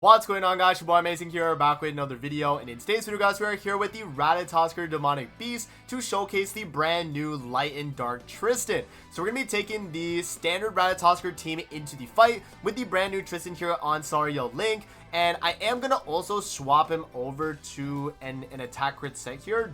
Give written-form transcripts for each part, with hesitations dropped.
What's going on, guys? Your boy Amazing here, back with another video, and in today's video, guys, we are here with the Ratatoskr Demonic Beast to showcase the brand new Light and Dark Tristan. So we're going to be taking the standard Ratatoskr team into the fight with the brand new Tristan here on Sariel Link, and I am going to also swap him over to an attack crit set here.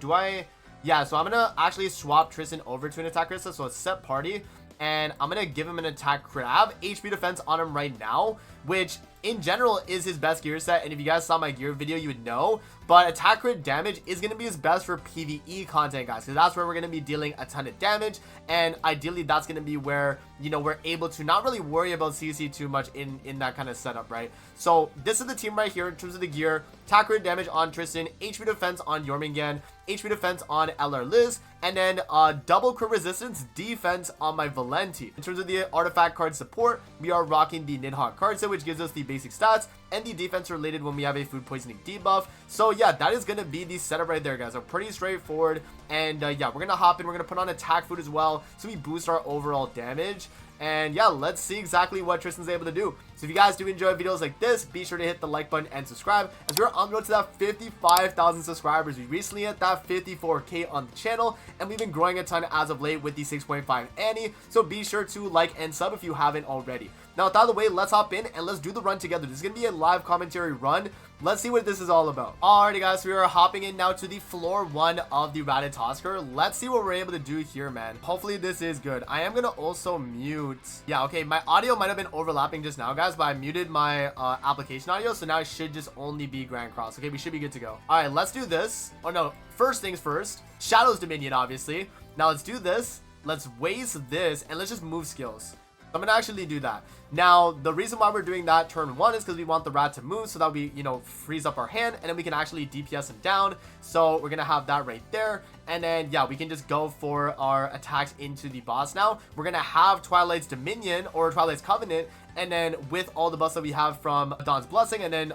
Yeah, so I'm going to actually swap Tristan over to an attack crit set, so it's set party. And I'm going to give him an attack crit. I have HP defense on him right now, which in general is his best gear set. And if you guys saw my gear video, you would know. But attack crit damage is going to be his best for PvE content, guys. Because that's where we're going to be dealing a ton of damage. And ideally, that's going to be where, you know, we're able to not really worry about CC too much in that kind of setup, right? So this is the team right here in terms of the gear. Attack crit damage on Tristan, HP defense on Jormungand, HP defense on LR Liz, and then double crit resistance defense on my Valenti. In terms of the artifact card support, we are rocking the Nidhogg card set, which gives us the basic stats and the defense related when we have a food poisoning debuff. So yeah, that is going to be the setup right there, guys. So pretty straightforward. And yeah, we're going to hop in. We're going to put on attack food as well, so we boost our overall damage. And yeah, let's see exactly what Tristan's able to do. So if you guys do enjoy videos like this, be sure to hit the like button and subscribe, as we're on the road to that 55,000 subscribers. We recently hit that 54k on the channel, and we've been growing a ton as of late with the 6.5 Annie. So be sure to like and sub if you haven't already. Now, with that out of the way, let's hop in and let's do the run together. This is going to be a live commentary run. Let's see what this is all about. Alrighty, guys, we are hopping in now to the floor 1 of the Ratatoskr. Let's see what we're able to do here, man. Hopefully this is good. I am going to also mute. Yeah, okay, my audio might have been overlapping just now, guys, but I muted my application audio, so now it should just only be Grand Cross. Okay, we should be good to go. Alright, let's do this. Oh, no. First things first. Shadow's Dominion, obviously. Now, let's do this. Let's waste this, and let's just move skills. I'm gonna actually do that. Now, the reason why we're doing that turn 1 is because we want the rat to move so that we, you know, freeze up our hand, and then we can actually DPS him down. So we're gonna have that right there, and then yeah, we can just go for our attacks into the boss. Now we're gonna have Twilight's Dominion or Twilight's Covenant, and then with all the buffs that we have from Dawn's Blessing and then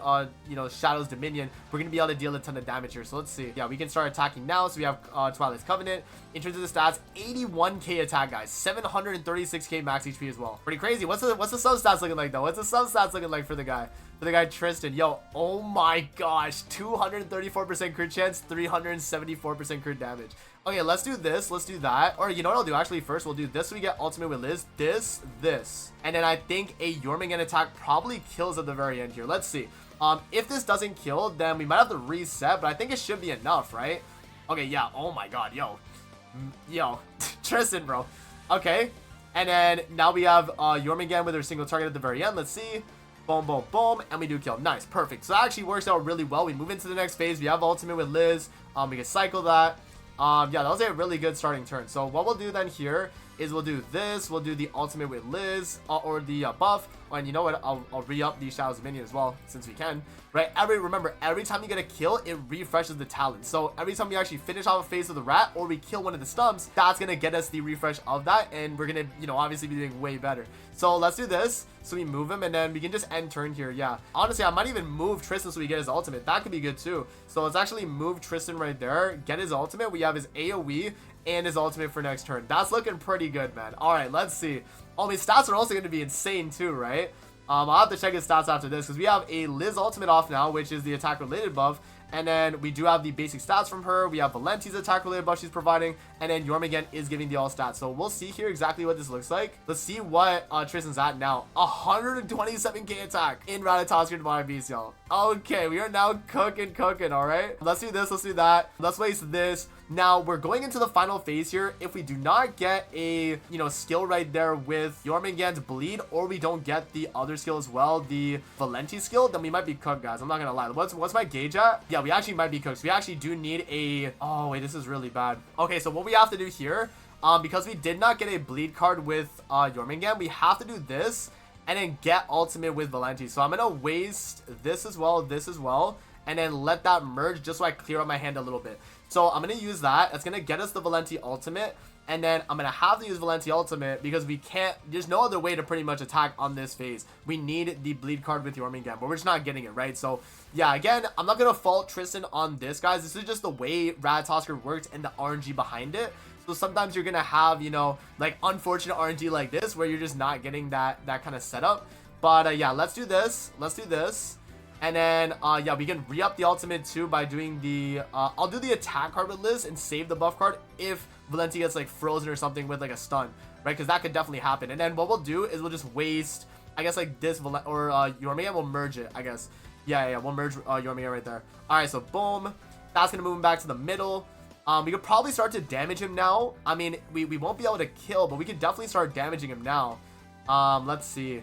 you know, Shadow's Dominion, we're gonna be able to deal a ton of damage here. So let's see. Yeah, we can start attacking now. So we have Twilight's Covenant. In terms of the stats, 81k attack, guys, 736k max HP as well. Pretty crazy. What's the sub stats looking like, though? What's the sub stats looking like for the guy? For the guy Tristan? Yo, oh my gosh, 234% crit chance, 374% crit damage. Okay, let's do this. Let's do that. Or you know what I'll do? Actually, first we'll do this. So we get ultimate with Liz. This. And then I think a Jormungand attack probably kills at the very end here. Let's see. If this doesn't kill, then we might have to reset, but I think it should be enough, right? Okay, yeah. Oh my god, yo. Tristan, bro. Okay. And then now we have Jormungand with her single target at the very end. Let's see. Boom, boom, boom. And we do kill. Nice. Perfect. So that actually works out really well. We move into the next phase. We have ultimate with Liz. We can cycle that. Yeah, that was a really good starting turn. So what we'll do then here is we'll do this. We'll do the ultimate with Liz or the buff. And you know what? I'll re-up the Shadow's Minion as well, since we can. Right? Remember, every time you get a kill, it refreshes the talent. So every time we actually finish off a phase of the rat or we kill one of the stumps, that's going to get us the refresh of that. And we're going to, you know, obviously be doing way better. So let's do this. So we move him and then we can just end turn here. Yeah. Honestly, I might even move Tristan so we get his ultimate. That could be good too. So let's actually move Tristan right there. Get his ultimate. We have his AoE and his ultimate for next turn. That's looking pretty good, man. All right, let's see. Oh, his stats are also going to be insane too, right? I'll have to check his stats after this because we have a Liz ultimate off now, which is the attack related buff. And then we do have the basic stats from her. We have Valenti's attack related buff she's providing. And then Jormungand is giving the all stats. So we'll see here exactly what this looks like. Let's see what Tristan's at now. 127k attack in Ratatoskr Demonic Beast, y'all. Okay, we are now cooking, all right? Let's do this. Let's do that. Let's waste this. Now, we're going into the final phase here. If we do not get a, you know, skill right there with Jormungand's bleed, or we don't get the other skill as well, the Valenti skill, then we might be cooked, guys. I'm not gonna lie. What's my gauge at? Yeah, we actually might be cooked. So we actually do need a... Oh, wait, this is really bad. Okay, so what we have to do here, because we did not get a bleed card with Jormungand, we have to do this and then get ultimate with Valenti. So I'm gonna waste this as well, and then let that merge just so I clear up my hand a little bit. So I'm going to use that. It's going to get us the Valenti ultimate. And then I'm going to have to use Valenti ultimate because we can't... There's no other way to pretty much attack on this phase. We need the bleed card with Jormungand, but we're just not getting it, right? So, yeah, again, I'm not going to fault Tristan on this, guys. This is just the way Ratatoskr works and the RNG behind it. So sometimes you're going to have, you know, like unfortunate RNG like this where you're just not getting that kind of setup. But, yeah, let's do this. And then, yeah, we can re-up the ultimate too by doing the, I'll do the attack card with Liz and save the buff card if Valenti gets like frozen or something with like a stun, right? Because that could definitely happen. And then what we'll do is we'll just waste, I guess, like this, or Yormia, we'll merge it, I guess. Yeah, we'll merge Yormia right there. All right, so boom. That's going to move him back to the middle. We could probably start to damage him now. I mean, we won't be able to kill, but we could definitely start damaging him now. Let's see.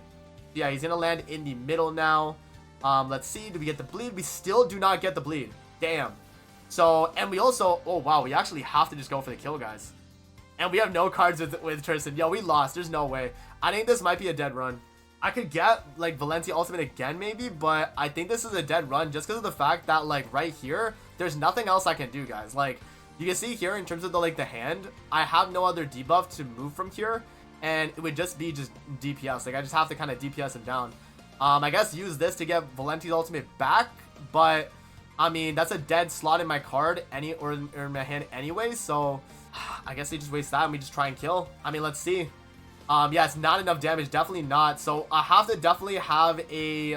Yeah, he's going to land in the middle now. Let's see, do we get the bleed? We still do not get the bleed. Damn. So, and we also, oh wow, we actually have to just go for the kill, guys. And we have no cards with Tristan. Yo, we lost. There's no way. I think this might be a dead run. I could get like Valenti ultimate again maybe, but I think this is a dead run just because of the fact that like right here, there's nothing else I can do, guys. Like you can see here in terms of the hand, I have no other debuff to move from here, and it would just be DPS. Like I just have to kind of DPS him down. I guess use this to get Valenti's ultimate back, but I mean that's a dead slot in my card or in my hand anyway, so I guess they just waste that and we just try and kill. I mean, let's see. Yeah, it's not enough damage, definitely not. So I have to definitely have a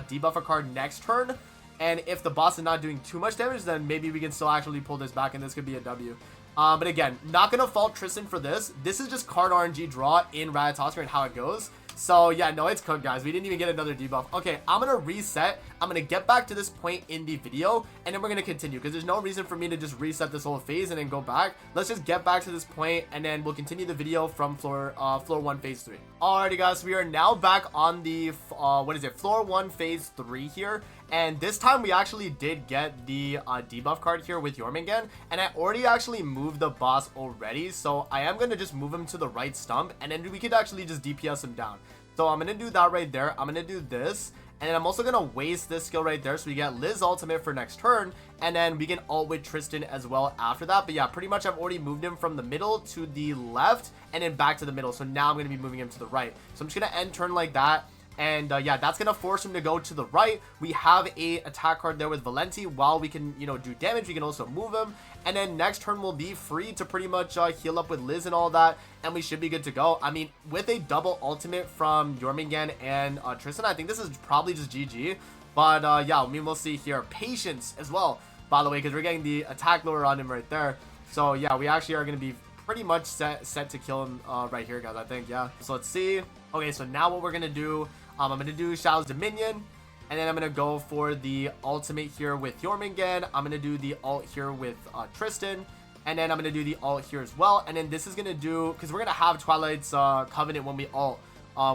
debuffer card next turn, and if the boss is not doing too much damage, then maybe we can still actually pull this back and this could be a W. But again, not gonna fault Tristan for this. This is just card RNG draw in Ratatoskr and how it goes. So yeah, no, it's cooked, guys. We didn't even get another debuff. Okay, I'm gonna reset. I'm gonna get back to this point in the video, and then we're gonna continue because there's no reason for me to just reset this whole phase and then go back. Let's just get back to this point, and then we'll continue the video from floor 1 phase 3. Alrighty, guys, we are now back on the floor 1 phase 3 here. And this time we actually did get the debuff card here with Jormungand, and I already actually moved the boss already, so I am going to just move him to the right stump, and then we could actually just DPS him down. So I'm going to do that right there. I'm going to do this, and then I'm also going to waste this skill right there so we get Liz ultimate for next turn, and then we can ult with Tristan as well after that. But yeah, pretty much I've already moved him from the middle to the left and then back to the middle, so now I'm going to be moving him to the right. So I'm just going to end turn like that. And yeah, that's going to force him to go to the right. We have a attack card there with Valenti. While we can, you know, do damage, we can also move him. And then next turn we'll be free to pretty much heal up with Liz and all that. And we should be good to go. I mean, with a double ultimate from Jormungand and Tristan, I think this is probably just GG. But yeah, I mean, we'll see here. Patience as well, by the way, because we're getting the attack lower on him right there. So yeah, we actually are going to be pretty much set to kill him right here, guys, I think. Yeah, so let's see. Okay, so now what we're going to do, I'm going to do Shadow's Dominion, and then I'm going to go for the ultimate here with Jormungand. I'm going to do the ult here with Tristan, and then I'm going to do the ult here as well. And then this is going to do, because we're going to have Twilight's Covenant when we ult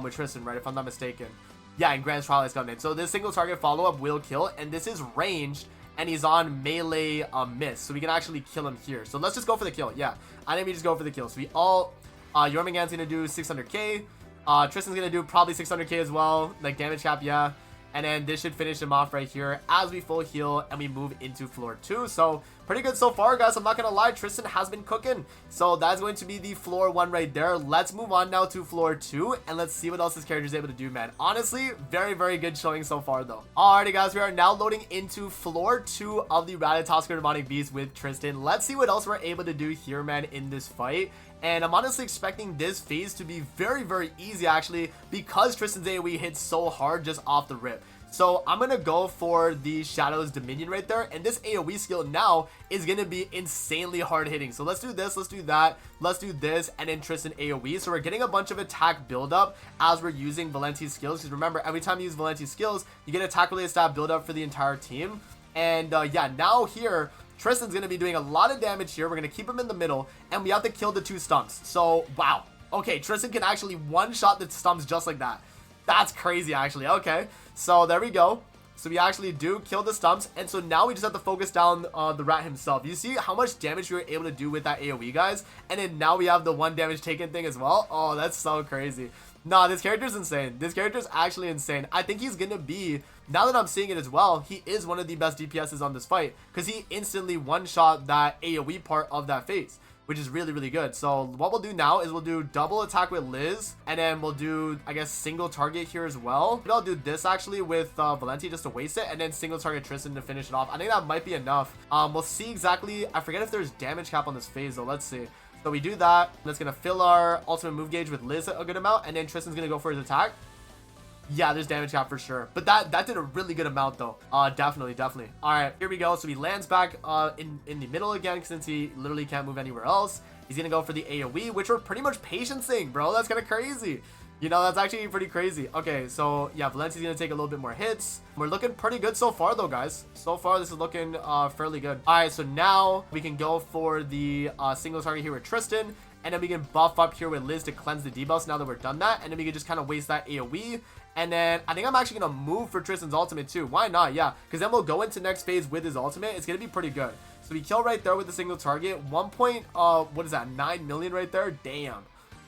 with Tristan, right, if I'm not mistaken. Yeah, and Grant's Twilight's Covenant. So this single target follow-up will kill, and this is ranged, and he's on melee miss, so we can actually kill him here. So let's just go for the kill. Yeah, I think we just go for the kill. So we ult, Jormungand's going to do 600k. Tristan's gonna do probably 600k as well, like damage cap, yeah. And then this should finish him off right here as we full heal and we move into floor 2. So pretty good so far, guys. I'm not gonna lie, Tristan has been cooking. So that's going to be the floor 1 right there. Let's move on now to floor 2 and let's see what else this character is able to do, man. Honestly, very, very good showing so far though. Alrighty, guys, we are now loading into floor 2 of the Ratatoskr Demonic Beast with Tristan. Let's see what else we're able to do here, man, in this fight. And I'm honestly expecting this phase to be very, very easy, actually, because Tristan's AoE hits so hard just off the rip. So I'm going to go for the Shadow's Dominion right there. And this AoE skill now is going to be insanely hard hitting. So let's do this, let's do that, let's do this, and then Tristan AoE. So we're getting a bunch of attack buildup as we're using Valenti's skills. Because remember, every time you use Valenti's skills, you get attack related stat buildup for the entire team. And yeah, now here, Tristan's going to be doing a lot of damage here. We're going to keep him in the middle, and we have to kill the 2 stumps. So, wow. Okay, Tristan can actually one-shot the stumps just like that. That's crazy, actually. Okay, so there we go. So we actually do kill the stumps, and so now we just have to focus down the rat himself. You see how much damage we were able to do with that AoE, guys? And then now we have the 1 damage taken thing as well. Oh, that's so crazy. Nah, this character's insane. This character's actually insane. I think he's gonna be, now that I'm seeing it as well, he is one of the best DPSs on this fight, because he instantly one-shot that AoE part of that phase, which is really, really good. So what we'll do now is we'll do double attack with Liz, and then we'll do, I guess, single target here as well. Maybe I'll do this actually with Valenti just to waste it, and then single target Tristan to finish it off. I think that might be enough. We'll see exactly. I forget if there's damage cap on this phase though. Let's see. So we do that. That's gonna fill our ultimate move gauge with Liz a good amount, and then Tristan's gonna go for his attack. Yeah, there's damage cap for sure. But that did a really good amount though. Definitely. All right, here we go. So he lands back in the middle again since he literally can't move anywhere else. He's gonna go for the AoE, which we're pretty much patiencing, bro. That's kind of crazy. You know, that's actually pretty crazy. Okay, so yeah, Valenti's gonna take a little bit more hits. We're looking pretty good so far though, guys. So far, this is looking fairly good. All right, so now we can go for the single target here with Tristan. And then we can buff up here with Liz to cleanse the debuffs now that we're done that. And then we can just kind of waste that AoE. And then I think I'm actually going to move for Tristan's ultimate too. Why not? Yeah, because then we'll go into next phase with his ultimate. It's going to be pretty good. So we kill right there with the single target. 9 million right there? Damn.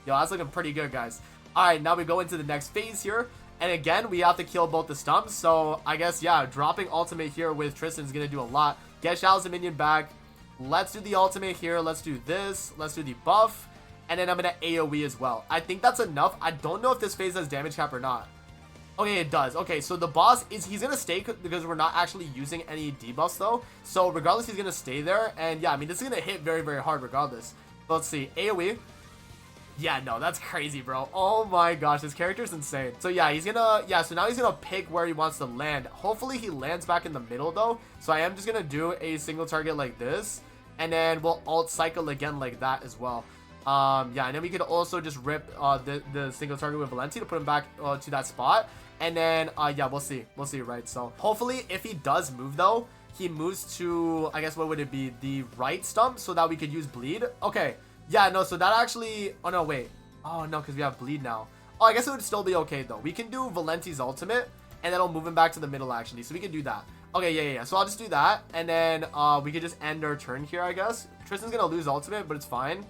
Yo, that's looking pretty good, guys. All right, now we go into the next phase here. And again, we have to kill both the stumps. So I guess, yeah, dropping ultimate here with Tristan is going to do a lot. Get Xiao's a minion back. Let's do the ultimate here. Let's do this. Let's do the buff. And then I'm going to AoE as well. I think that's enough. I don't know if this phase has damage cap or not. Okay, it does. Okay, so the boss he's going to stay because we're not actually using any debuffs though. So regardless, he's going to stay there. And yeah, I mean, this is going to hit very, very hard regardless. Let's see. AoE. Yeah, no, that's crazy, bro. Oh my gosh, this character's insane. So yeah, so now he's gonna pick where he wants to land. Hopefully he lands back in the middle though. So I am just gonna do a single target like this, and then we'll alt cycle again like that as well. Yeah, and then we could also just rip the single target with Valenti to put him back to that spot. And then yeah, we'll see, right? So hopefully if he does move though, he moves to, I guess, what would it be, the right stump, so that we could use bleed. Okay. Yeah, no, so that actually... Oh, no, wait. Oh, no, because we have bleed now. Oh, I guess it would still be okay, though. We can do Valenti's ultimate, and then I'll move him back to the middle, actually. So we can do that. Okay, yeah. So I'll just do that, and then we could just end our turn here, I guess. Tristan's going to lose ultimate, but it's fine.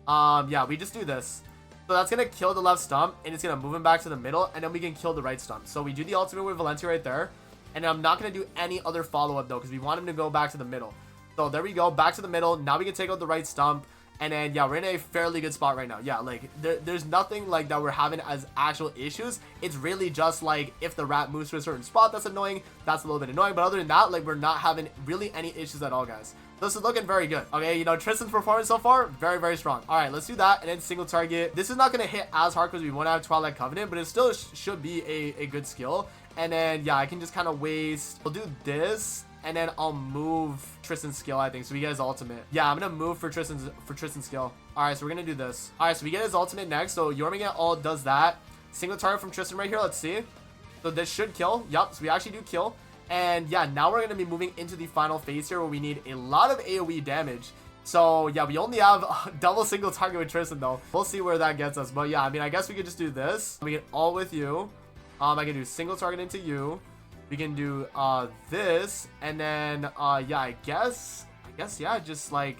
Yeah, we just do this. So that's going to kill the left stump, and it's going to move him back to the middle, and then we can kill the right stump. So we do the ultimate with Valenti right there, and I'm not going to do any other follow-up, though, because we want him to go back to the middle. So there we go, back to the middle. Now we can take out the right stump. And then, yeah, we're in a fairly good spot right now. Yeah, like, there's nothing, like, that we're having as actual issues. It's really just, like, if the rat moves to a certain spot, that's annoying. That's a little bit annoying. But other than that, like, we're not having really any issues at all, guys. This is looking very good. Okay, you know, Tristan's performance so far, very, very strong. All right, let's do that. And then single target. This is not going to hit as hard because we won't have Twilight Covenant, but it still should be a good skill. And then, yeah, I can just kind of waste. We'll do this. And then I'll move Tristan's skill, I think. So we get his ultimate. Yeah, I'm going to move for Tristan's skill. All right, so we're going to do this. All right, so we get his ultimate next. So Jormungand ult does that. Single target from Tristan right here. Let's see. So this should kill. Yep, so we actually do kill. And yeah, now we're going to be moving into the final phase here where we need a lot of AoE damage. So yeah, we only have a double single target with Tristan though. We'll see where that gets us. But yeah, I mean, I guess we could just do this. We can ult with you. I can do single target into you. We can do this, and then yeah, I guess yeah, just like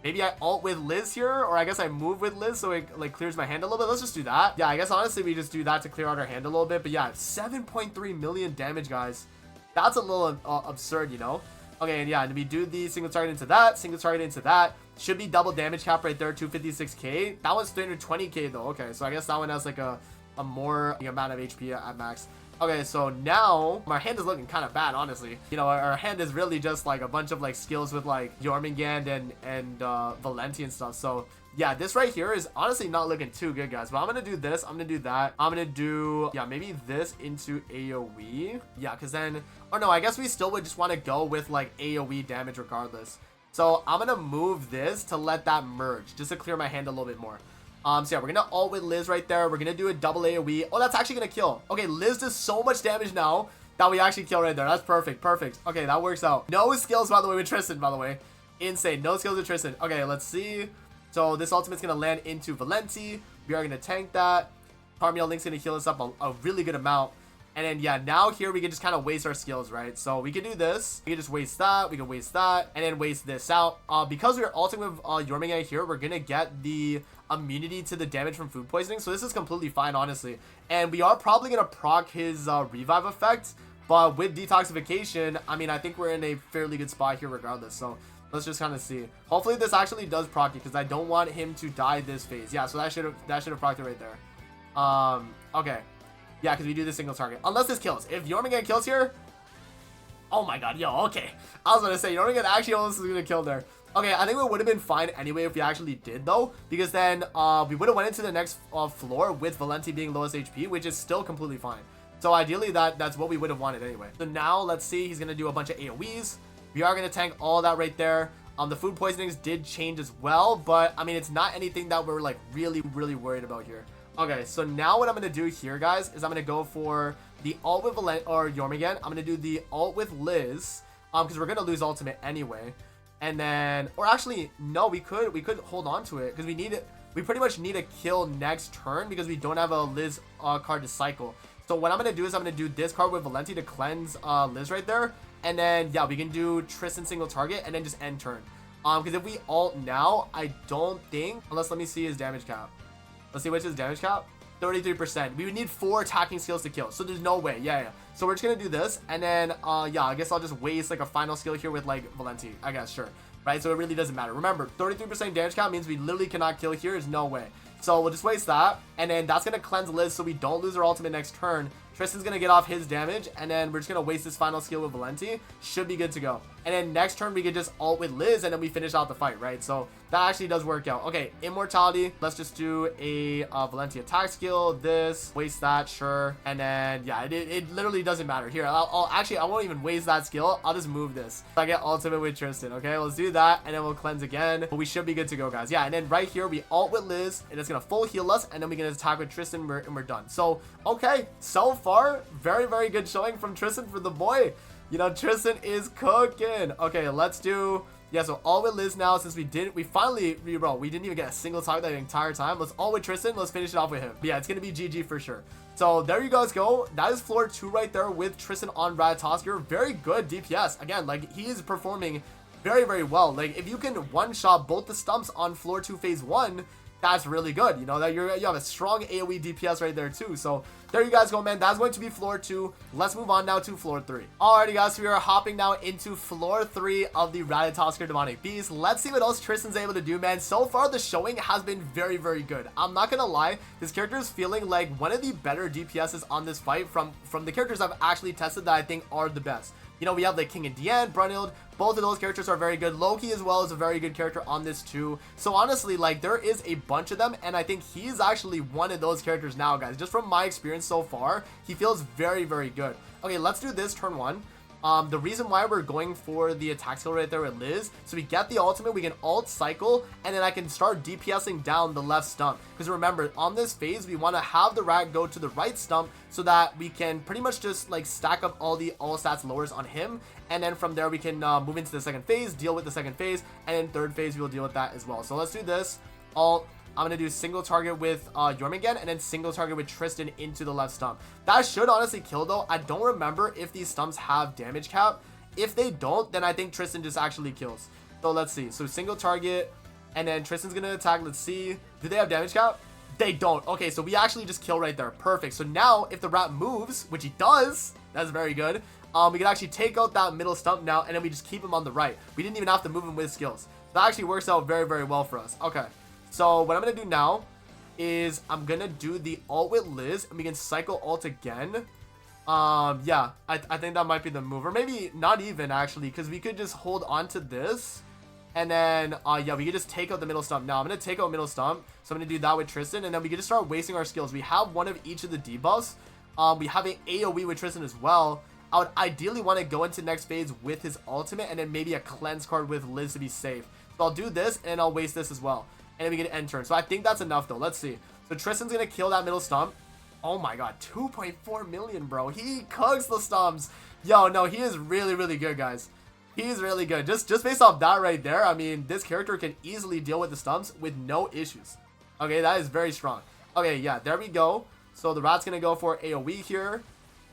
maybe I ult with Liz here, or I guess I move with Liz so it like clears my hand a little bit. Let's just do that. Yeah, I guess honestly we just do that to clear out our hand a little bit. But yeah, 7.3 million damage, guys. That's a little absurd, you know. Okay, and yeah, and we do the single target into that, single target into that. Should be double damage cap right there, 256k. That one's 320k though. Okay, so I guess that one has like a more amount of HP at max. Okay, so now our hand is looking kind of bad, honestly. You know, our hand is really just like a bunch of like skills with like Jormungand and Valenti and stuff. So yeah, this right here is honestly not looking too good, guys. But I'm gonna do this, I'm gonna do that, I'm gonna do, yeah, maybe this into AoE. Yeah, because then, oh no, I guess we still would just want to go with like AoE damage regardless. So I'm gonna move this to let that merge, just to clear my hand a little bit more. So yeah, we're gonna ult with Liz right there. We're gonna do a double AoE. Oh, that's actually gonna kill. Okay, Liz does so much damage now that we actually kill right there. That's perfect. Okay, that works out. No skills, by the way, with Tristan, by the way. Insane. No skills with Tristan. Okay, let's see. So this ultimate's gonna land into Valenti. We are gonna tank that. Carmiel Link's gonna heal us up a really good amount. And then, yeah, now here we can just kind of waste our skills, right? So we can do this. We can just waste that. We can waste that. And then waste this out. Because we're ulting with Jormungand here, we're going to get the immunity to the damage from food poisoning. So this is completely fine, honestly. And we are probably going to proc his revive effect. But with detoxification, I mean, I think we're in a fairly good spot here regardless. So let's just kind of see. Hopefully this actually does proc it because I don't want him to die this phase. Yeah, so that should have procced it right there. Okay. Yeah, because we do the single target. Unless this kills. If Jormungand kills here... Oh my god, yo, okay. I was going to say, Jormungand actually almost is going to kill there. Okay, I think it would have been fine anyway if we actually did, though. Because then we would have went into the next floor with Valenti being lowest HP, which is still completely fine. So ideally that's what we would have wanted anyway. So now let's see, he's gonna do a bunch of AoEs. We are gonna tank all that right there. The food poisonings did change as well, but I mean, it's not anything that we're like really worried about here. Okay, so now what I'm gonna do here, guys, is I'm gonna go for the ult with Jormungand. I'm gonna do the ult with Liz, because we're gonna lose ultimate anyway. And then, or actually, no, we could hold on to it because we pretty much need a kill next turn because we don't have a Liz card to cycle. So what I'm gonna do is I'm gonna do this card with Valenti to cleanse Liz right there, and then yeah, we can do Tristan single target and then just end turn. Because if we ult now, I don't think, unless let me see his damage cap. Let's see what's his damage cap. 33%. We would need 4 attacking skills to kill, so there's no way. Yeah. So we're just gonna do this, and then yeah, I guess I'll just waste like a final skill here with like Valenti. I guess, sure, right? So it really doesn't matter. Remember, 33% damage cap means we literally cannot kill here. There's no way. So we'll just waste that, and then that's gonna cleanse Liz so we don't lose our ultimate next turn. Tristan's gonna get off his damage, and then we're just gonna waste this final skill with Valenti. Should be good to go. And then next turn we can just ult with Liz, and then we finish out the fight, right? So that actually does work out. Okay, immortality. Let's just do a Valenti attack skill. This, waste that, sure. And then yeah, it literally doesn't matter. Here, I'll actually, I won't even waste that skill. I'll just move this. So I get ultimate with Tristan. Okay, let's do that, and then we'll cleanse again. But we should be good to go, guys. Yeah, and then right here we ult with Liz, and it's gonna full heal us, and then we can attack with Tristan, and we're done. So okay, so far very good showing from Tristan for the boy. You know, Tristan is cooking. Okay, let's do, yeah, so all with Liz now, since we didn't even get a single target that entire time. Let's all with Tristan. Let's finish it off with him. But yeah, it's gonna be GG for sure. So there you guys go. That is floor 2 right there with Tristan on Ratatoskr. Very good DPS. Again, like, he is performing very well. Like, if you can one-shot both the stumps on floor 2 phase 1, that's really good. You know, that you have a strong AoE DPS right there too. So there you guys go, man. That's going to be floor 2. Let's move on now to floor 3. Alrighty, guys, so we are hopping now into floor 3 of the Ratatoskr Demonic Beast. Let's see what else Tristan's able to do, man. So far the showing has been very good. I'm not gonna lie, this character is feeling like one of the better DPSs on this fight from the characters I've actually tested that I think are the best. You know, we have like King and Diane, Brunhild. Both of those characters are very good. Loki as well is a very good character on this too. So honestly, like, there is a bunch of them, and I think he's actually one of those characters now, guys. Just from my experience so far, he feels very good. Okay, let's do this turn 1. The reason why we're going for the attack skill right there with Liz, so we get the ultimate, we can ult cycle, and then I can start DPSing down the left stump. Because remember, on this phase, we want to have the rat go to the right stump so that we can pretty much just like stack up all stats lowers on him, and then from there we can move into the second phase, deal with the second phase, and then third phase we'll deal with that as well. So let's do this. I'm going to do single target with Jormungand, and then single target with Tristan into the left stump. That should honestly kill, though. I don't remember if these stumps have damage cap. If they don't, then I think Tristan just actually kills. So let's see. So single target, and then Tristan's going to attack. Let's see. Do they have damage cap? They don't. Okay, so we actually just kill right there. Perfect. So now if the rat moves, which he does, that's very good. We can actually take out that middle stump now, and then we just keep him on the right. We didn't even have to move him with skills. That actually works out very well for us. Okay. So what I'm going to do now is I'm going to do the ult with Liz, and we can cycle ult again. Yeah, I think that might be the move. Or maybe not even, actually, because we could just hold on to this. And then, yeah, we could just take out the middle stump. Now, I'm going to take out middle stump. So I'm going to do that with Tristan, and then we can just start wasting our skills. We have one of each of the debuffs. We have an AoE with Tristan as well. I would ideally want to go into next phase with his ultimate, and then maybe a cleanse card with Liz to be safe. So I'll do this, and I'll waste this as well. And then we get end turn. So I think that's enough, though. Let's see. So Tristan's going to kill that middle stump. Oh my god. 2.4 million, bro. He cooks the stumps. Yo, no, he is really good, guys. He's really good. Just based off that right there, I mean, this character can easily deal with the stumps with no issues. Okay, that is very strong. Okay, yeah, there we go. So the rat's going to go for AoE here.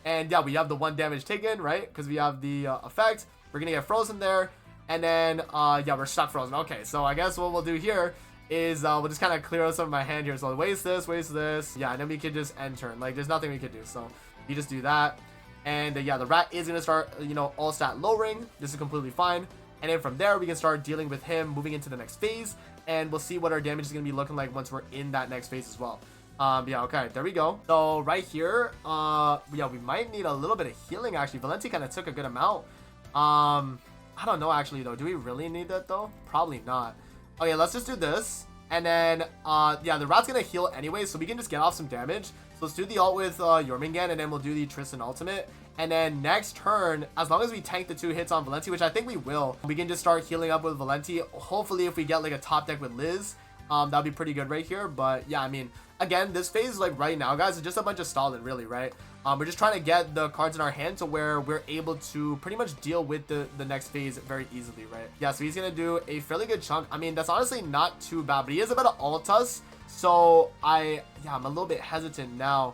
And yeah, we have the 1 damage taken, right? Because we have the effect. We're going to get frozen there. And then, yeah, we're stuck frozen. Okay, so I guess what we'll do here is we'll just kind of clear out some of my hand here. So I'll waste this. Yeah, and then we can just end turn. Like, there's nothing we can do. So you just do that. And yeah, the rat is going to start, you know, all stat lowering. This is completely fine. And then from there, we can start dealing with him, moving into the next phase. And we'll see what our damage is going to be looking like once we're in that next phase as well. Yeah, okay, there we go. So right here, yeah, we might need a little bit of healing, actually. Valenti kind of took a good amount. I don't know, actually, though. Do we really need that, though? Probably not. Okay, let's just do this. And then, yeah, the rat's gonna heal anyway, so we can just get off some damage. So So let's do the ult with Jormungand, and then we'll do the Tristan ultimate. And then next turn, as long as we tank the 2 hits on Valenti, which I think we will, we can just start healing up with Valenti. Hopefully, if we get like a top deck with Liz, that'll be pretty good right here. But yeah, I mean, again, this phase, like right now, guys, is just a bunch of stalling, really, right? We're just trying to get the cards in our hand to where we're able to pretty much deal with the next phase very easily, right? Yeah, so he's gonna do a fairly good chunk. I mean, that's honestly not too bad, but he is about to ult us. So I'm a little bit hesitant now.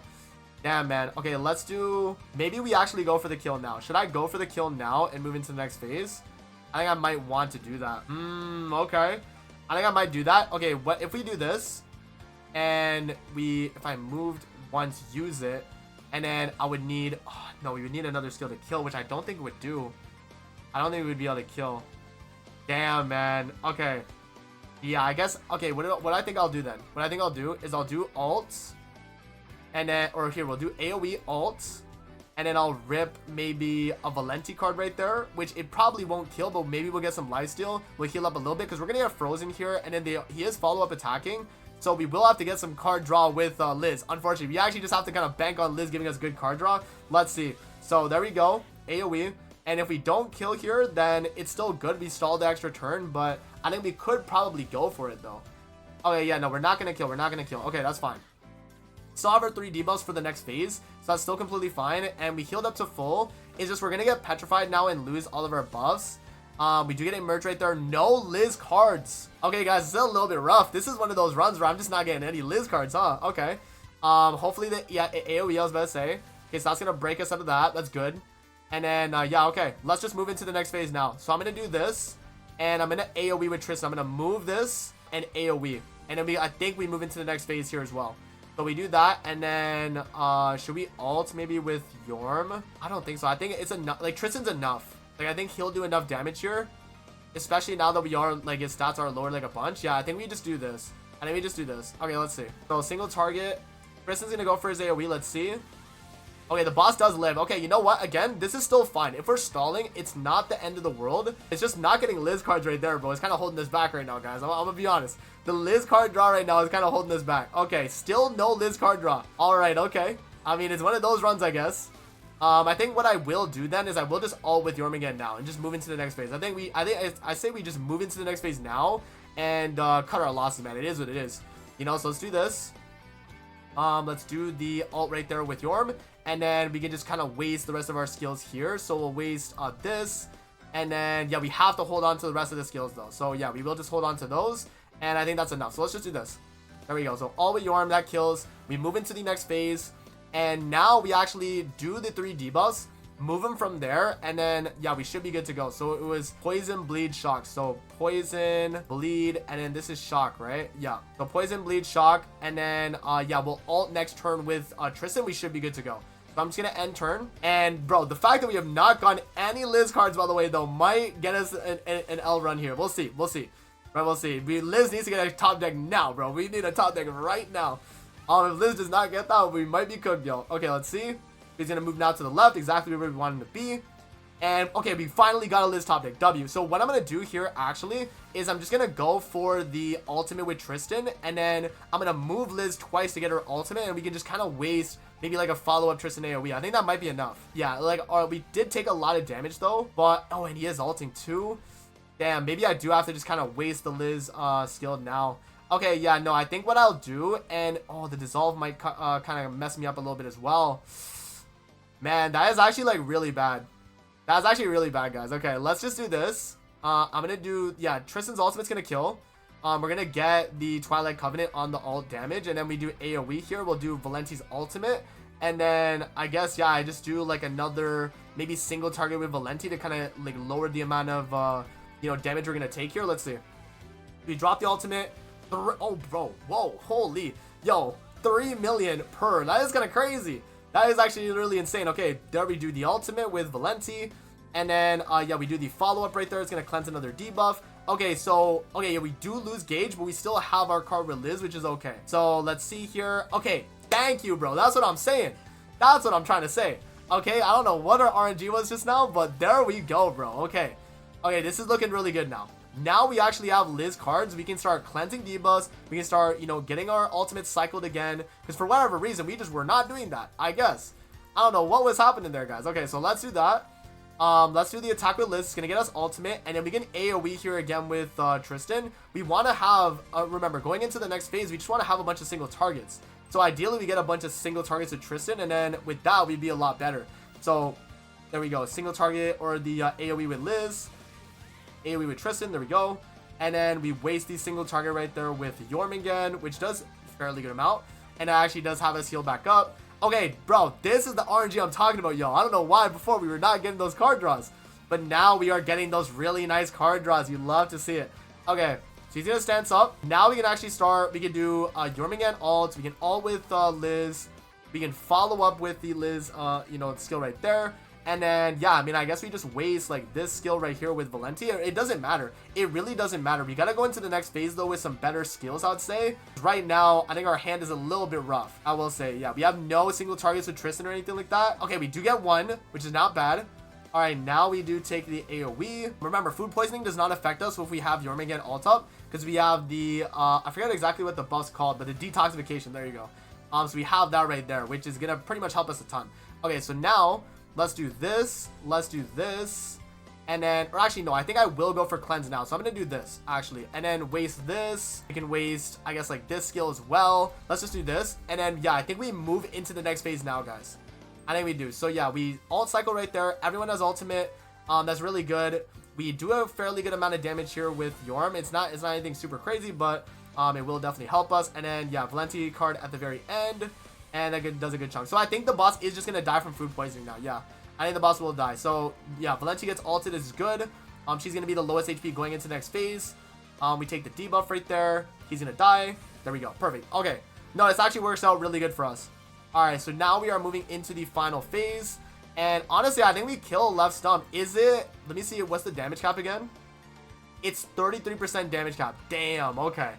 Damn, man. Okay, let's do... Maybe we actually go for the kill now. Should I go for the kill now and move into the next phase? I think I might want to do that. Okay. I think I might do that. Okay, what if we do this? And if I moved once, use it. And then I would need... Oh, no, we would need another skill to kill, which I don't think it would do. I don't think we would be able to kill. Damn, man. Okay. Yeah, I guess... Okay, what I think I'll do then? What I think I'll do is I'll do ults. And then, or here, we'll do AoE ults. And then I'll rip maybe a Valenti card right there, which it probably won't kill, but maybe we'll get some lifesteal. We'll heal up a little bit because we're going to get frozen here. And then he is follow-up attacking. So we will have to get some card draw with Liz. Unfortunately, we actually just have to kind of bank on Liz giving us good card draw. Let's see. So there we go. AoE. And if we don't kill here, then it's still good. We stalled the extra turn, but I think we could probably go for it, though. Okay, yeah, no, we're not going to kill. We're not going to kill. Okay, that's fine. Still have our 3 debuffs for the next phase, so that's still completely fine. And we healed up to full. It's just we're going to get petrified now and lose all of our buffs. We do get a merge right there. No Liz cards. Okay, guys, it's still a little bit rough. This is one of those runs where I'm just not getting any Liz cards, huh? Okay. Hopefully, AoE, I was about to say. Okay, so that's going to break us out of that. That's good. And then, yeah, okay. Let's just move into the next phase now. So I'm going to do this, and I'm going to AoE with Tristan. I'm going to move this and AoE. And then I think we move into the next phase here as well. So we do that, and then should we ult maybe with Yorm? I don't think so. I think it's enough. Like, Tristan's enough. Like, I think he'll do enough damage here, especially now that we are, like, his stats are lowered like a bunch. Yeah, I think we just do this. I think we just do this. Okay, let's see. So single target. Tristan's gonna go for his AoE. Let's see. Okay, the boss does live. Okay, you know what? Again, this is still fine. If we're stalling, it's not the end of the world. It's just not getting Liz cards right there, bro. It's kind of holding us back right now, guys. I'm gonna be honest. The Liz card draw right now is kind of holding us back. Okay, still no Liz card draw. All right, okay. I mean, it's one of those runs, I guess. I think what I will do then is I will just ult with Jormungand now and just move into the next phase. I say we just move into the next phase now and cut our losses, man. It is what it is. You know, so let's do this. Let's do the ult right there with Yorm. And then we can just kind of waste the rest of our skills here. So we'll waste this. And then, yeah, we have to hold on to the rest of the skills, though. So, yeah, we will just hold on to those. And I think that's enough. So let's just do this. There we go. So all with Yorm, that kills. We move into the next phase. And now we actually do the 3 debuffs. Move them from there. And then, yeah, we should be good to go. So it was poison, bleed, shock. So poison, bleed, and then this is shock, right? Yeah. So poison, bleed, shock. And then, yeah, we'll ult next turn with Tristan. We should be good to go. So I'm just going to end turn. And, bro, the fact that we have not gotten any Liz cards, by the way, though, might get us an L run here. We'll see. We'll see. Right, we'll see. Liz needs to get a top deck now, bro. We need a top deck right now. If Liz does not get that, we might be cooked, yo. Okay, let's see. He's going to move now to the left, exactly where we want him to be. And, okay, we finally got a Liz top deck, W. So what I'm going to do here, actually, is I'm just going to go for the ultimate with Tristan. And then I'm going to move Liz twice to get her ultimate. And we can just kind of waste maybe like a follow-up Tristan AoE. I think that might be enough. Yeah, like, we did take a lot of damage, though. But, oh, and he is ulting, too. Damn, maybe I do have to just kind of waste the Liz skill now. Okay, yeah, no, I think what I'll do, and, oh, the dissolve might kind of mess me up a little bit as well. Man, that is actually, like, really bad. That's actually really bad, guys. Okay, let's just do this. I'm going to do, yeah, Tristan's ultimate's going to kill. We're going to get the Twilight Covenant on the ult damage, and then we do AoE here. We'll do Valenti's ultimate, and then I guess, yeah, I just do, like, another maybe single target with Valenti to kind of, like, lower the amount of, you know, damage we're going to take here. Let's see. We drop the ultimate. Oh, bro. Whoa. Holy. Yo, 3 million per. That is kind of crazy. That is actually really insane. Okay, there we do the ultimate with Valenti. And then, yeah, we do the follow-up right there. It's going to cleanse another debuff. Okay, so, okay, yeah, we do lose gauge, but we still have our card with Liz, which is okay. So, let's see here. Okay, thank you, bro. That's what I'm saying. That's what I'm trying to say. Okay, I don't know what our RNG was just now, but there we go, bro. Okay. Okay, this is looking really good now. now we actually have Liz cards. We can start cleansing debuffs. We can start, you know, getting our ultimate cycled again. Because for whatever reason, we just were not doing that, I guess. I don't know what was happening there, guys. Okay, so let's do that. Let's do the attack with Liz. It's going to get us ultimate. And then we can AoE here again with Tristan. We want to have, remember, going into the next phase, we just want to have a bunch of single targets. So ideally, we get a bunch of single targets with Tristan. And then with that, we'd be a lot better. So there we go. Single target or the AoE with Liz. AoE with Tristan, there we go. And then we waste the single target right there with Jormungand, which does a fairly good amount. And it actually does have us heal back up. Okay, bro, this is the RNG I'm talking about, yo. I don't know why before we were not getting those card draws. But now we are getting those really nice card draws. You love to see it. Okay, so he's going to stance up. Now we can actually start. We can do Jormungand ult. We can ult with Liz. We can follow up with the Liz, you know, skill right there. And then, yeah, I mean, I guess we just waste, like, this skill right here with Valenti. It doesn't matter. It really doesn't matter. We got to go into the next phase, though, with some better skills, I'd say. Right now, I think our hand is a little bit rough, I will say. Yeah, we have no single targets with Tristan or anything like that. Okay, we do get one, which is not bad. All right, now we do take the AoE. Remember, food poisoning does not affect us if we have Jormungand ult up, because we have the, I forget exactly what the buff's called, but the detoxification. There you go. So we have that right there, which is going to pretty much help us a ton. Okay, so now let's do this. Let's do this. And then, or actually, no, I think I will go for cleanse now. So I'm going to do this, actually. And then waste this. We can waste, I guess, like this skill as well. Let's just do this. And then, yeah, I think we move into the next phase now, guys. I think we do. So, yeah, we ult cycle right there. Everyone has ultimate. That's really good. We do have a fairly good amount of damage here with Yorm. It's not anything super crazy, but it will definitely help us. And then, yeah, Valenti card at the very end. And that does a good chunk. So I think the boss is just going to die from food poisoning now. Yeah, I think the boss will die. So yeah, Valenti gets ulted is good. She's going to be the lowest HP going into the next phase. We take the debuff right there. He's going to die. There we go. Perfect. Okay. No, this actually works out really good for us. All right. So now we are moving into the final phase. And honestly, I think we kill left stump. Is it? Let me see. What's the damage cap again? It's 33% damage cap. Damn. Okay.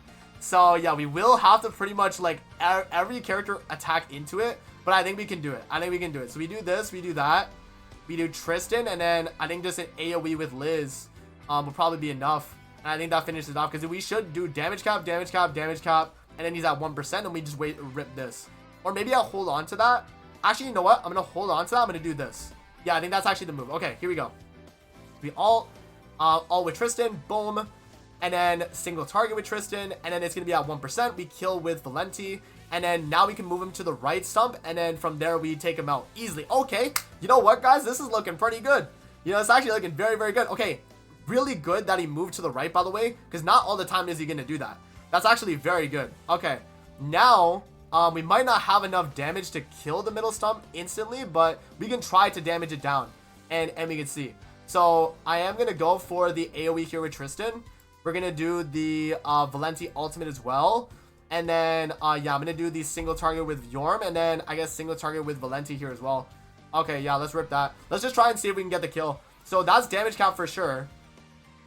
So, yeah, we will have to pretty much, like, every character attack into it. But I think we can do it. I think we can do it. So, we do this. We do that. We do Tristan. And then I think just an AoE with Liz will probably be enough. And I think that finishes it off. Because we should do damage cap, damage cap, damage cap. And then he's at 1%. And we just rip this. Or maybe I'll hold on to that. Actually, you know what? I'm going to hold on to that. I'm going to do this. Yeah, I think that's actually the move. Okay, here we go. We all with Tristan. Boom. And then single target with Tristan. And then it's going to be at 1%. We kill with Valenti. And then now we can move him to the right stump. And then from there, we take him out easily. Okay. You know what, guys? This is looking pretty good. You know, it's actually looking very, very good. Okay. Really good that he moved to the right, by the way. Because not all the time is he going to do that. That's actually very good. Okay. Now, we might not have enough damage to kill the middle stump instantly. But we can try to damage it down. And we can see. So, I am going to go for the AoE here with Tristan. We're going to do the Valenti ultimate as well. And then, yeah, I'm going to do the single target with Yorm. And then, I guess, single target with Valenti here as well. Okay, yeah, let's rip that. Let's just try and see if we can get the kill. So, that's damage cap for sure.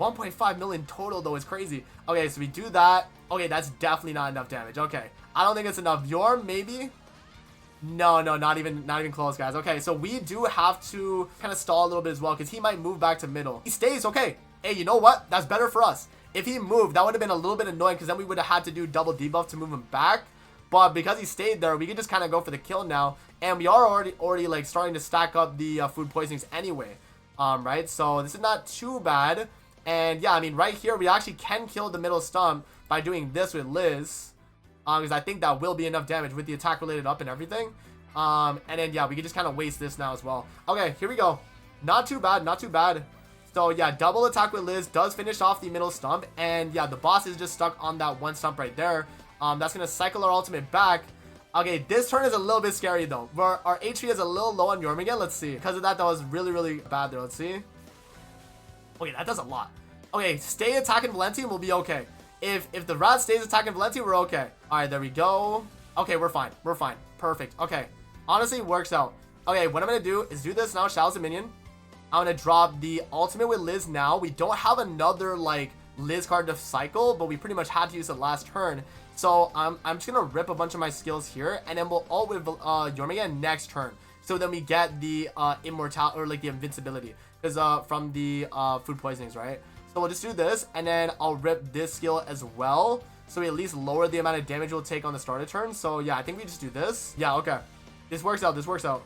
1.5 million total, though, is crazy. Okay, so we do that. Okay, that's definitely not enough damage. Okay, I don't think it's enough. Yorm, maybe? No, not even close, guys. Okay, so we do have to kind of stall a little bit as well. Because he might move back to middle. He stays, okay. Hey, you know what? That's better for us. If he moved, that would have been a little bit annoying because then we would have had to do double debuff to move him back. But because he stayed there, we can just kind of go for the kill now. And we are already like starting to stack up the food poisonings anyway. Right? So this is not too bad. And yeah, I mean, right here, we actually can kill the middle stump by doing this with Liz. Because I think that will be enough damage with the attack related up and everything. And then, yeah, we can just kind of waste this now as well. Okay, here we go. Not too bad, not too bad. So, yeah, double attack with Liz does finish off the middle stump. And, yeah, the boss is just stuck on that one stump right there. That's going to cycle our ultimate back. Okay, this turn is a little bit scary, though. Our HP is a little low on Jormungand. Let's see. Because of that, that was really, really bad there. Let's see. Okay, that does a lot. Okay, stay attacking Valenti and we'll be okay. If the rat stays attacking Valenti, we're okay. All right, there we go. Okay, we're fine. We're fine. Perfect. Okay. Honestly, it works out. Okay, what I'm going to do is do this now. Shadow's a minion. I'm going to drop the ultimate with Liz now. We don't have another, like, Liz card to cycle, but we pretty much had to use it last turn. So, I'm just going to rip a bunch of my skills here, and then we'll ult with Jormungand next turn. So then we get the immortality, or, like, the invincibility. Because, from the food poisonings, right? So we'll just do this, and then I'll rip this skill as well. So we at least lower the amount of damage we'll take on the start of turn. So yeah, I think we just do this. Yeah, okay. This works out. This works out.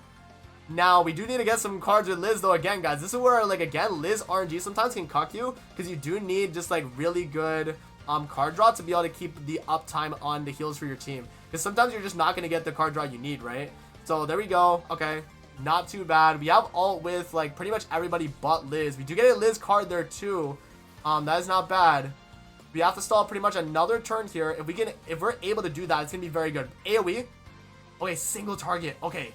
Now, we do need to get some cards with Liz, though, again, guys. This is where, like, again, Liz RNG sometimes can cuck you, because you do need just, like, really good card draw to be able to keep the uptime on the heals for your team. Because sometimes you're just not going to get the card draw you need, right? So, there we go. Okay. Not too bad. We have ult with, like, pretty much everybody but Liz. We do get a Liz card there, too. That is not bad. We have to stall pretty much another turn here. If we're able to do that, it's going to be very good. AoE. Okay, single target. Okay.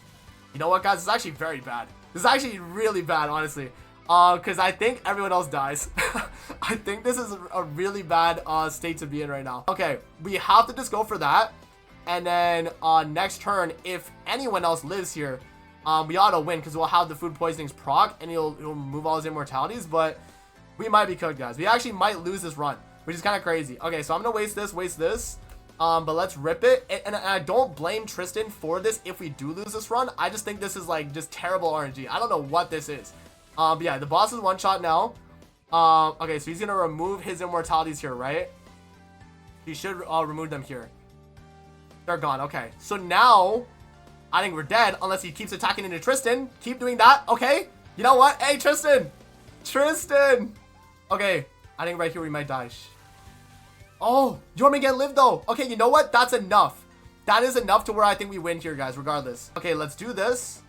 You know what, guys? This is actually very bad. This is actually really bad, honestly. Because I think everyone else dies. I think this is a really bad state to be in right now. Okay, we have to just go for that. And then next turn, if anyone else lives here, we ought to win because we'll have the food poisonings proc and he'll remove all his immortalities. But we might be cooked, guys. We actually might lose this run, which is kind of crazy. Okay, so I'm going to waste this. But let's rip it. And I don't blame Tristan for this if we do lose this run. I just think this is like just terrible RNG. I don't know what this is. But yeah, the boss is one shot now. Okay, so he's gonna remove his immortalities here, right? He should remove them here. They're gone. Okay, so now I think we're dead unless he keeps attacking into Tristan. Keep doing that. Okay, you know what? Hey, Tristan. Okay, I think right here we might die. Oh, you want me to get live though? Okay, you know what? That's enough. That is enough to where I think we win here, guys, regardless. Okay, let's do this.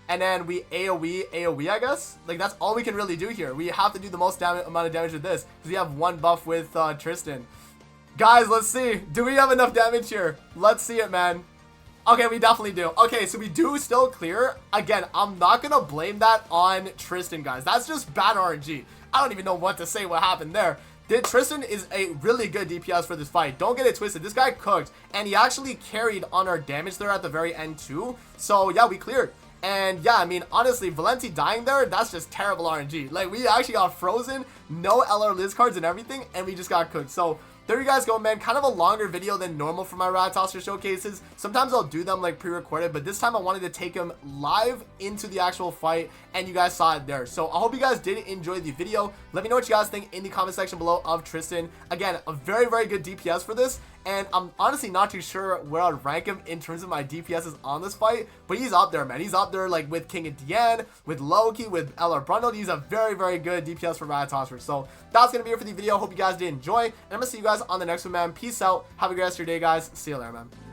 And then we AoE, I guess. Like, that's all we can really do here. We have to do the most amount of damage with this because we have one buff with Tristan. Guys, let's see. Do we have enough damage here? Let's see it, man. Okay, we definitely do. Okay, so we do still clear. Again, I'm not going to blame that on Tristan, guys. That's just bad RNG. I don't even know what to say what happened there. Tristan is a really good DPS for this fight. Don't get it twisted. This guy cooked, and he actually carried on our damage there at the very end too. So yeah, we cleared. And yeah, I mean, honestly, Valenti dying there, that's just terrible RNG. Like, we actually got frozen, no LR Liz cards and everything, and we just got cooked. So there you guys go, man. Kind of a longer video than normal for my Ratatoskr showcases. Sometimes I'll do them like pre-recorded, but this time I wanted to take them live into the actual fight, and you guys saw it there. So I hope you guys did enjoy the video. Let me know what you guys think in the comment section below of Tristan. Again, a very, very good DPS for this, and I'm honestly not too sure where I'd rank him in terms of my DPSs on this fight, but he's up there, man. He's up there like with King of Diane, with Loki, with LR Brundle. He's a very, very good DPS for Ratatoskr. So that's going to be it for the video. Hope you guys did enjoy, and I'm going to see you guys on the next one, man. Peace out. Have a great rest of your day, guys. See you later, man.